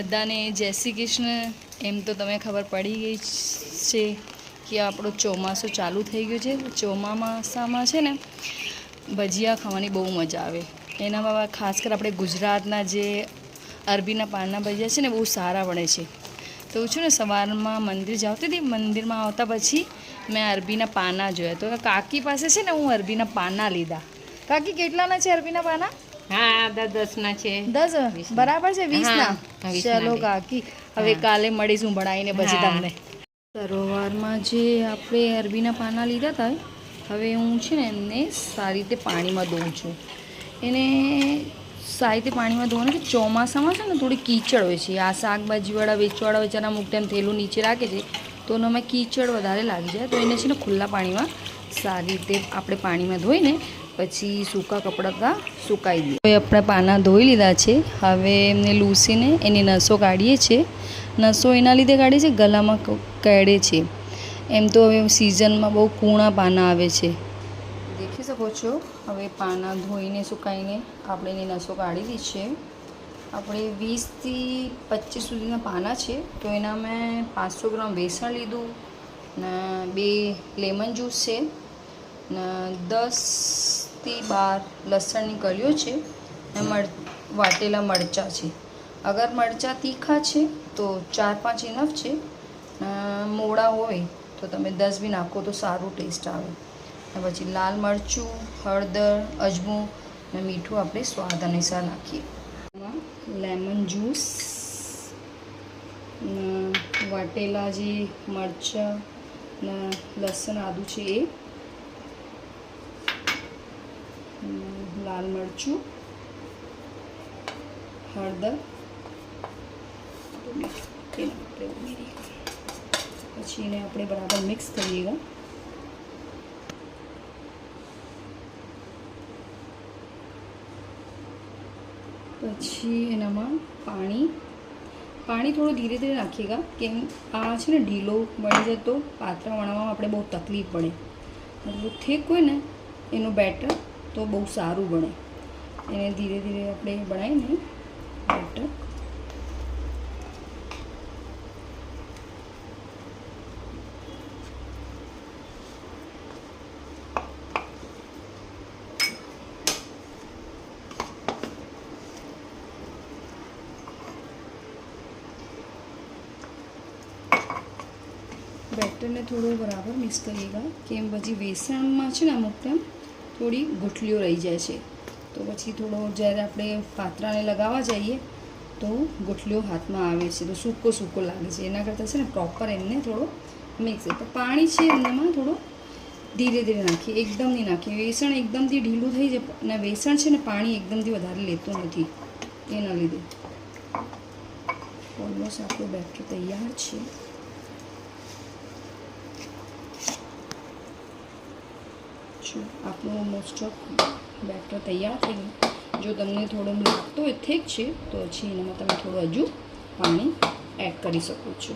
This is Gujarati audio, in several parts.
બધાને જય શ્રી કૃષ્ણ. એમ તો તમે ખબર પડી ગઈ છે કે આપણું ચોમાસું ચાલુ થઈ ગયું છે. ચોમાસામાં છે ને ભજીયા ખાવાની બહુ મજા આવે. એનામાં ખાસ કરી આપણે ગુજરાતના જે અરબીના પાનના ભજીયા છે ને બહુ સારા બને છે. તો છું ને સવારમાં મંદિર જતી હતી, મંદિરમાં આવતા પછી મેં અરબીના પાના જોયા. તો કાકી પાસે છે ને હું અરબીના પાના લીધા. કાકી કેટલાના છે અરબીના પાના? હા, 10 છે. 10 બરાબર છે. 20 ચલો કાકી, હવે કાલે મળીશું ભણાવીને પછી તમને. સરોવરમાં જે આપણે અરબીના પાના લીધા હતા, હવે હું છે ને એમને સારી રીતે પાણીમાં ધોઉં છું. એને સારી રીતે પાણીમાં ધોવાનું કે ચોમાસામાં છે ને થોડી કીચડ હોય છે. આ શાકભાજીવાળા વેચવાળા વેચારા અમુક ટાઈમ થેલું નીચે રાખે છે, તો એનામાં કીચડ વધારે લાગી જાય. તો એને છે ને ખુલ્લા પાણીમાં સારી રીતે આપણે પાણીમાં ધોઈને પછી સૂકા કપડાં સુકાઈ દઈએ. હવે આપણે પાના ધોઈ લીધા છે. હવે એમને લૂસીને એની નસો કાઢીએ છીએ. નસો એના લીધે કાઢીએ છીએ, ગલામાં કાઢે છે. એમ તો હવે સિઝનમાં બહુ કૂણા પાના આવે છે, દેખી શકો છો. હવે પાના ધોઈને સુકાઈને આપણે એની નસો કાઢી દી છે. આપણે 20 થી 25 સુધીના પાના છે. તો એના મેં 500 ગ્રામ બેસણ લીધું ને 2 લેમન જ્યુસ છે ને 10 થી 12 લસણની કળીઓ છે ને વાટેલા મરચાં છે. અગર મરચાં તીખા છે તો 4-5 ઇનફ છે. મોડા હોય તો તમે 10 બી નાખો તો સારું ટેસ્ટ આવે. અને પછી લાલ મરચું, હળદર, અજમો અને મીઠું આપણે સ્વાદ અનુસાર નાખીએ. લેમન જ્યુસ, વાટેલા જે મરચાં ને લસણ આદું છે એ, લાલ મરચું, હળદર, પછી એને આપણે બરાબર મિક્સ કરીએ. પછી એનામાં પાણી થોડું ધીરે ધીરે નાખીએગા, કેમ આ છે ને ઢીલો બની જાય તો પાત્રા વણાવવામાં આપણે બહુ તકલીફ પડે. મતલબ થીક હોય ને એનું બેટર તો બહુ સારું બને. એને ધીરે ધીરે આપણે બનાવીને બેટર બેટરને થોડું બરાબર મિક્સ કરીએગા, કેમ પછી બેસણમાં છે ને અમુક ટાઈમ થોડી ગુઠલીઓ રહી જાય છે. તો પછી થોડો જ્યારે આપણે પાત્રાને લગાવવા જઈએ તો ગુઠલીઓ હાથમાં આવે છે તો સૂકો લાગે છે. એના કરતાં છે ને પ્રોપર એમને થોડો મિક્સ. તો પાણી છે એનામાં થોડો ધીરે ધીરે નાખીએ, એકદમ નહીં નાખીએ. બેસણ એકદમથી ઢીલું થઈ જાય અને બેસણ છે ને પાણી એકદમથી વધારે લેતું નથી, એના લીધે. ઓલમોસ્ટ આપણું બેટર તૈયાર છે. આપણું મોસ્ટ ઓફ બેટર તૈયાર થઈ ગયું. જો તમને થોડું લાગતું હોય ઠીક છે તો પછી એનામાં તમે થોડું હજુ પાણી એડ કરી શકો છો.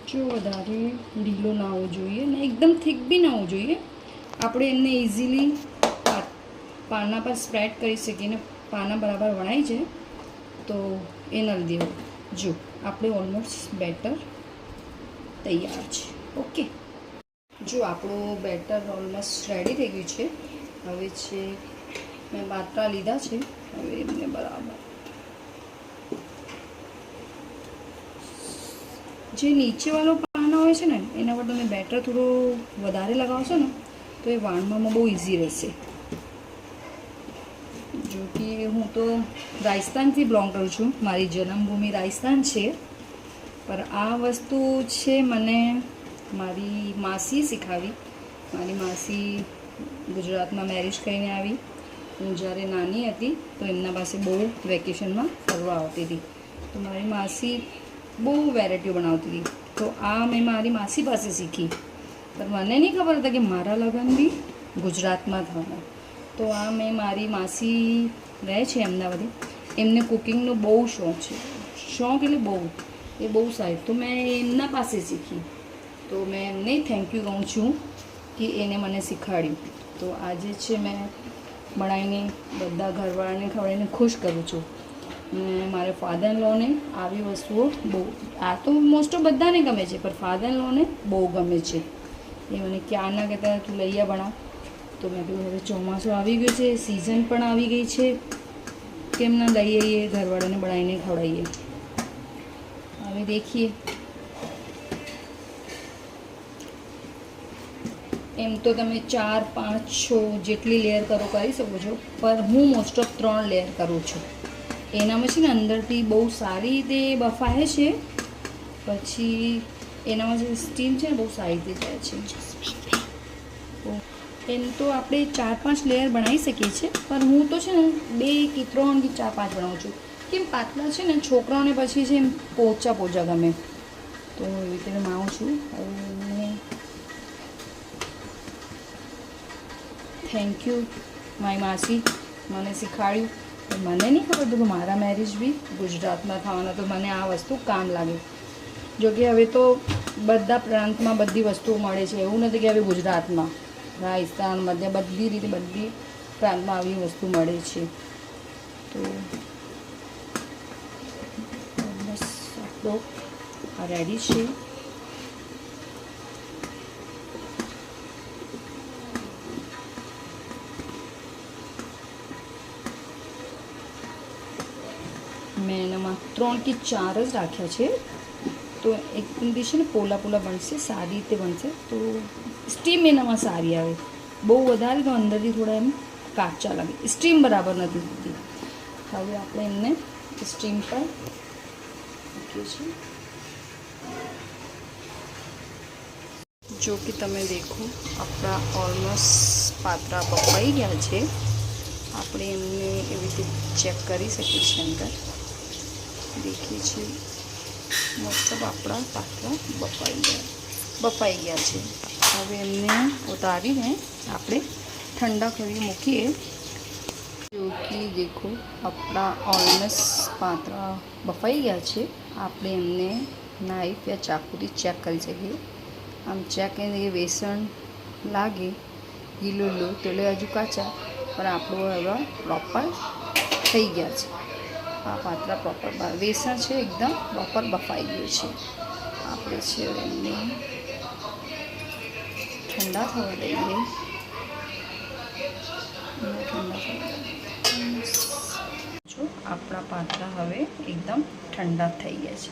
જો વધારે ઢીલો ના હોવો જોઈએ ને એકદમ થીક બી ના હોવું જોઈએ. આપણે એમને ઇઝીલી પાના પર સ્પ્રેડ કરી શકીએ ને પાના બરાબર વણાઈ જાય તો એના લીધે. જો આપણે ઓલમોસ્ટ બેટર તૈયાર છે. ઓકે, જો આપણું બેટર ઓલમોસ્ટ રેડી થઈ ગયું છે. હવે છે મેં પાત્રા લીધા છે. હવે એમને બરાબર જે નીચેવાળો પાના હોય છે ને એના પર તમે બેટર થોડું વધારે લગાવશો ને તો એ વાળવામાં બહુ ઇઝી રહેશે. જો કે હું તો રાજસ્થાનથી બિલોંગ કરું છું, મારી જન્મભૂમિ રાજસ્થાન છે. પર આ વસ્તુ છે મને મારી માસી શીખવી. મારી માસી ગુજરાતમાં મેરેજ કરીને આવી. હું જ્યારે નાની હતી તો એમના પાસે બહુ વેકેશનમાં ફરવા આવતી હતી. તો મારી માસી બહુ વેરાયટીઓ બનાવતી હતી. તો આ મેં મારી માસી પાસે શીખી. પણ મને નહીં ખબર હતા કે મારા લગ્ન બી ગુજરાતમાં થવાના. તો આ મેં મારી માસી રહે છે અમદાવાદે, એમને કુકિંગનો બહુ શોખ છે. શોખ એટલે બહુ, એ બહુ સારી. તો મેં એમના પાસે શીખી. તો મેં એમને થેન્ક યુ કહું છું કે એને મને શીખવાડ્યું. તો આજે છે મેં બનાવીને બધા ઘરવાળાને ખવડાવીને ખુશ કરું છું. અને મારે ફાધર ઇન લોને આવી વસ્તુઓ બહુ, આ તો મોસ્ટ ઓફ બધાને ગમે છે, પણ ફાધર ઇન લોને બહુ ગમે છે. એ મને ક્યારના કહેતા તું લઈ આ બનાવ. તો મેં કીધું હવે ચોમાસું આવી ગયું છે, સિઝન પણ આવી ગઈ છે, કેમ ના લઈ આવીએ, ઘરવાળાને બનાવીને ખવડાવીએ. હવે દેખીએ. એમ તો તમે 4, 5, 6 જેટલી લેયર કરો કરી શકો છો, પણ હું મોસ્ટ ઓફ 3 લેયર કરું છું. એનામાં છે ને અંદરથી બહુ સારી રીતે બફાય છે, પછી એનામાં જે સ્ટીમ છે ને બહુ સારી રીતે જાય છે. એમ તો આપણે 4, 5 લેયર બનાવી શકીએ છીએ, પણ હું તો છે ને 2 કે 3 કે 4, 5 બનાવું છું. કેમ પાતળા છે ને છોકરાઓને પછી છે એમ પોચા પોચા ગમે, તો એવી રીતે બનાવું છું. હવે થેન્ક યુ મારી માસી, મને શીખવાડ્યું. મને નહીં ખબર હતું કે મારા મેરેજ બી ગુજરાતમાં થવાના, તો મને આ વસ્તુ કામ લાગે. જોકે હવે તો બધા પ્રાંતમાં બધી વસ્તુઓ મળે છે, એવું નથી કે હવે ગુજરાતમાં, રાજસ્થાન, મધ્ય બધી રીતે બધી પ્રાંતમાં આવી વસ્તુ મળે છે. તો બસ આપણો આ રેડી છે. મેં એનામાં 3 કે 4 જ રાખ્યા છે, તો એકદમ છે ને પોલા પોલા બનશે, સારી રીતે બનશે. તો સ્ટીમ એનામાં સારી આવે. બહુ વધારે તો અંદરથી થોડા એમ કાચા લાગે, સ્ટીમ બરાબર નથી થતી. હવે આપણે એમને સ્ટીમ પર મૂકીએ છીએ. જો કે તમે દેખો આપણા ઓલમોસ્ટ પાત્રા બફાઈ ગયા છે. આપણે એમને એવી રીતે ચેક કરી શકીએ છીએ. અંદર દેખીએ છીએ મતલબ આપણા પાત્રા બફાઈ ગયા છે. હવે એમને ઉતારીને આપણે ઠંડા કરી મૂકીએ. જો કે દેખો આપણા ઓલમોસ્ટ પાત્રા બફાઈ ગયા છે. આપણે એમને નાઈફ યા ચાકુથી ચેક કરી શકીએ. આમ ચેક કરીને બેસણ લાગે ગીલું તેલે હજુ કાચા, પણ આપણું હવે પ્રોપર થઈ ગયા છે. આ પાત્રા પ્રોપર બેસણ છે એકદમ પ્રોપર બફાઈ ગયું છે. આપણે છે એમને ઠંડા થવા દઈએ. જો આપણા પાત્રા હવે એકદમ ઠંડા થઈ ગયા છે.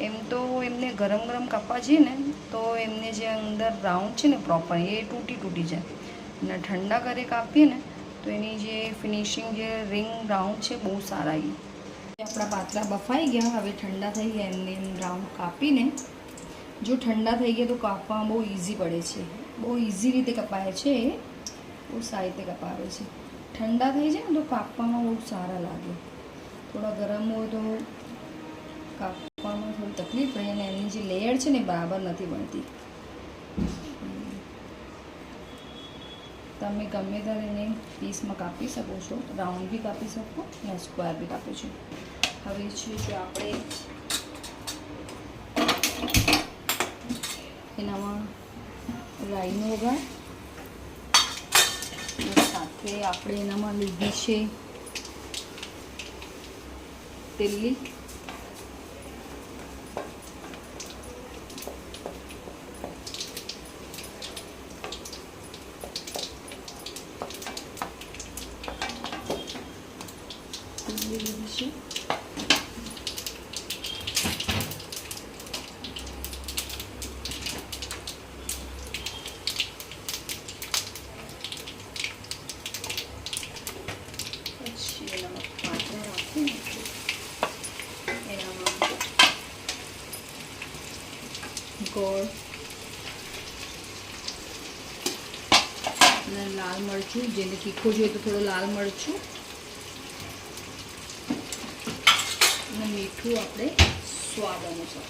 એમ તો એમને ગરમ ગરમ કાપવા જઈએ ને તો એમને જે અંદર રાઉન્ડ છે ને પ્રોપર એ તૂટી જાય, અને ઠંડા કરે કાપીએ ને તો એની જે ફિનિશિંગ જે રિંગ રાઉન્ડ છે બહુ સારા આવી. આપણા પાત્રા બફાઈ ગયા, હવે ઠંડા થઈ ગયા. એમને રાઉન્ડ કાપીને, જો ઠંડા થઈ ગયા તો કાપવામાં બહુ ઇઝી પડે છે, બહુ ઇઝી રીતે કપાય છે, બહુ સારી રીતે કપાવે છે. ઠંડા થઈ જાય ને તો કાપવામાં બહુ સારા લાગે. થોડા ગરમ હોય તો કાપવામાં થોડી તકલીફ પડે, અને એની જે લેયર છે ને બરાબર નથી બનતી. તમે ગમે ત્યારે એને પીસમાં કાપી શકો છો, રાઉન્ડ બી કાપી શકો અને સ્ક્વેર બી કાપી શકો. હવે છે જો આપણે એનામાં રાઈનો વઘાર, સાથે આપણે એનામાં લીધી છે તેલી, લીધી છે ગોળ અને લાલ મરચું, જેને તીખું જોઈએ તો થોડું લાલ મરચું, અને મીઠું આપણે સ્વાદ અનુસાર.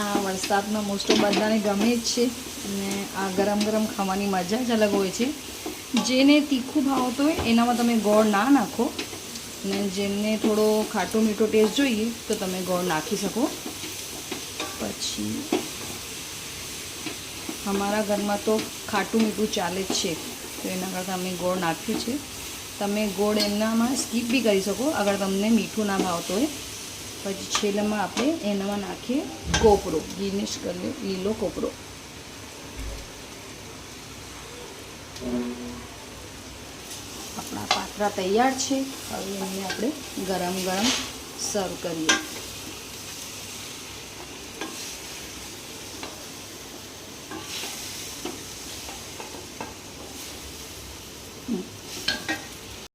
આ વરસાદમાં મોસ્ટ ઓફ બધાને ગમે જ છે અને આ ગરમ ગરમ ખાવાની મજા જ અલગ હોય છે. જેને તીખું ભાવતું હોય એનામાં તમે ગોળ ના નાખો અને જેમને થોડો ખાટો મીઠો ટેસ્ટ જોઈએ તો તમે ગોળ નાખી શકો. પછી અમારા ઘરમાં તો ખાટું મીઠું ચાલે જ છે તો એના કરતાં અમે ગોળ નાખ્યું છે. તમે ગોળ એનામાં સ્કીપ બી કરી શકો અગર તમને મીઠું ના ભાવતો હોય. પછી છેલ્લામાં આપણે એનામાં નાખીએ કોપરો, ગીર્નિશ કરી લીલો કોપરો. આપણા પાત્રા તૈયાર છે. હવે એને આપણે ગરમ ગરમ સર્વ કરીએ.